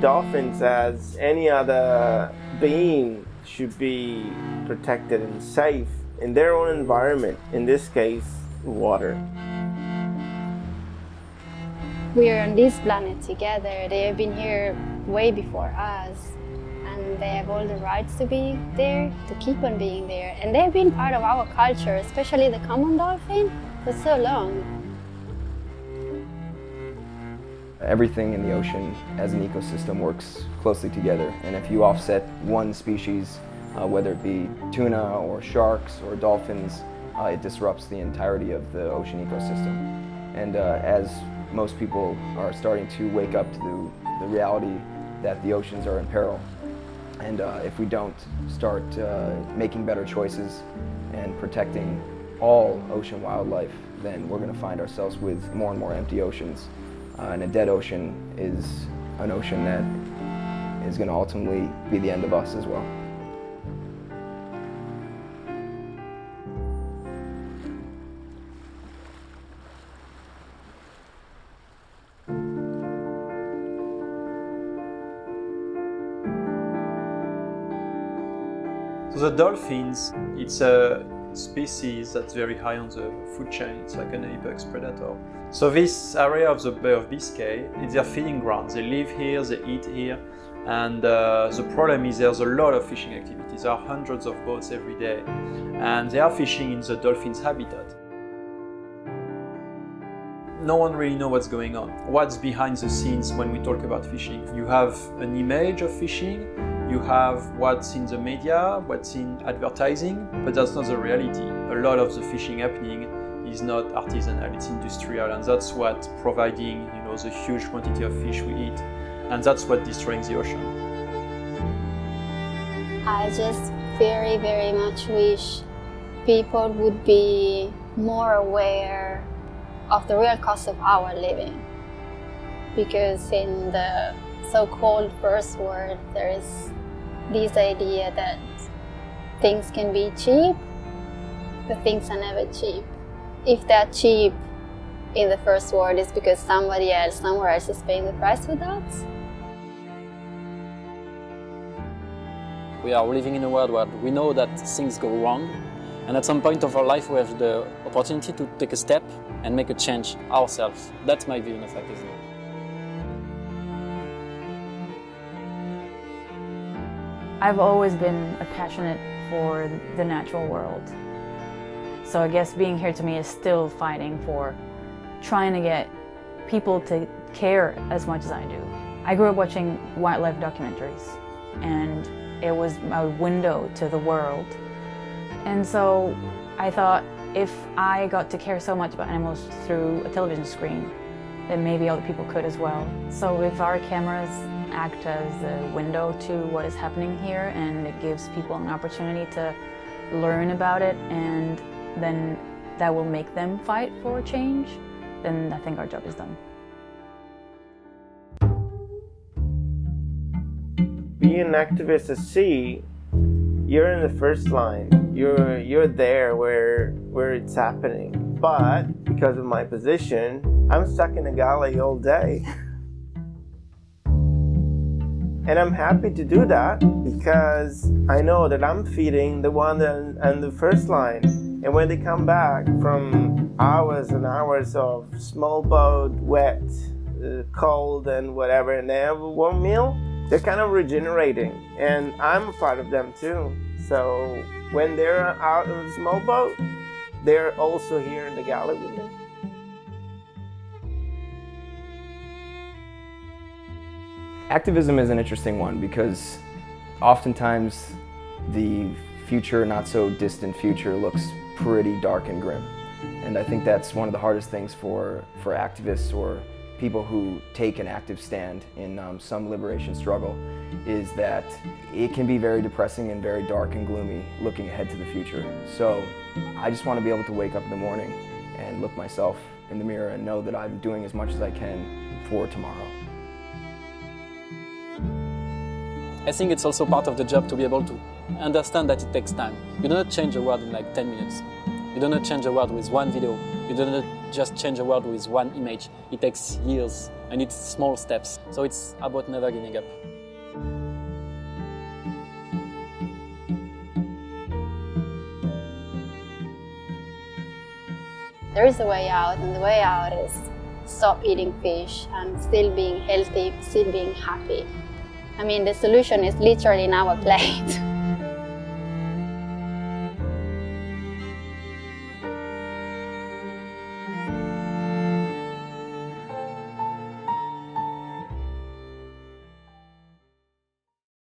Dolphins, as any other being, should be protected and safe in their own environment, in this case, water. We are on this planet together. They have been here way before us, and they have all the rights to be there, to keep on being there. And they've been part of our culture, especially the common dolphin, for so long. Everything in the ocean as an ecosystem works closely together, and if you offset one species, whether it be tuna or sharks or dolphins, it disrupts the entirety of the ocean ecosystem. And as most people are starting to wake up to the reality that the oceans are in peril, and if we don't start making better choices and protecting all ocean wildlife, then we're going to find ourselves with more and more empty oceans. And a dead ocean is an ocean that is going to ultimately be the end of us as well. So the dolphins, it's a species that's very high on the food chain. It's like an apex predator. So this area of the Bay of Biscay is their feeding ground. They live here, they eat here, and the problem is there's a lot of fishing activities. There are hundreds of boats every day, and they are fishing in the dolphins' habitat. No one really knows what's going on. What's behind the scenes when we talk about fishing? You have an image of fishing, you have what's in the media, what's in advertising, but that's not the reality. A lot of the fishing happening is not artisanal, it's industrial, and that's what providing, the huge quantity of fish we eat, and that's what destroying the ocean. I just very, very much wish people would be more aware of the real cost of our living. Because in the so-called first world, there is this idea that things can be cheap, but things are never cheap. If they're cheap in the first world, it's because somebody else, somewhere else is paying the price for that. We are living in a world where we know that things go wrong, and at some point of our life we have the opportunity to take a step and make a change ourselves. That's my vision of activism. I've always been passionate for the natural world. So I guess being here to me is still fighting for trying to get people to care as much as I do. I grew up watching wildlife documentaries, and it was a window to the world. And so I thought, if I got to care so much about animals through a television screen, then maybe other people could as well. So if our cameras act as a window to what is happening here, and it gives people an opportunity to learn about it, and then that will make them fight for change, then I think our job is done. Being an activist at sea, you're in the first line. You're there where it's happening. But because of my position, I'm stuck in a galley all day. And I'm happy to do that because I know that I'm feeding the one on the first line. And when they come back from hours and hours of small boat, wet, cold and whatever, and they have a warm meal, they're kind of regenerating. And I'm a part of them too. So when they're out of the small boat, they're also here in the galley with me. Activism is an interesting one because oftentimes the future, not so distant future, looks pretty dark and grim. And I think that's one of the hardest things for activists or people who take an active stand in some liberation struggle, is that it can be very depressing and very dark and gloomy looking ahead to the future. So I just want to be able to wake up in the morning and look myself in the mirror and know that I'm doing as much as I can for tomorrow. I think it's also part of the job to be able to understand that it takes time. You do not change the world in like 10 minutes. You don't change the world with one video. You don't just change the world with one image. It takes years and it's small steps. So it's about never giving up. There is a way out, and the way out is stop eating fish and still being healthy, still being happy. I mean, the solution is literally in our plate.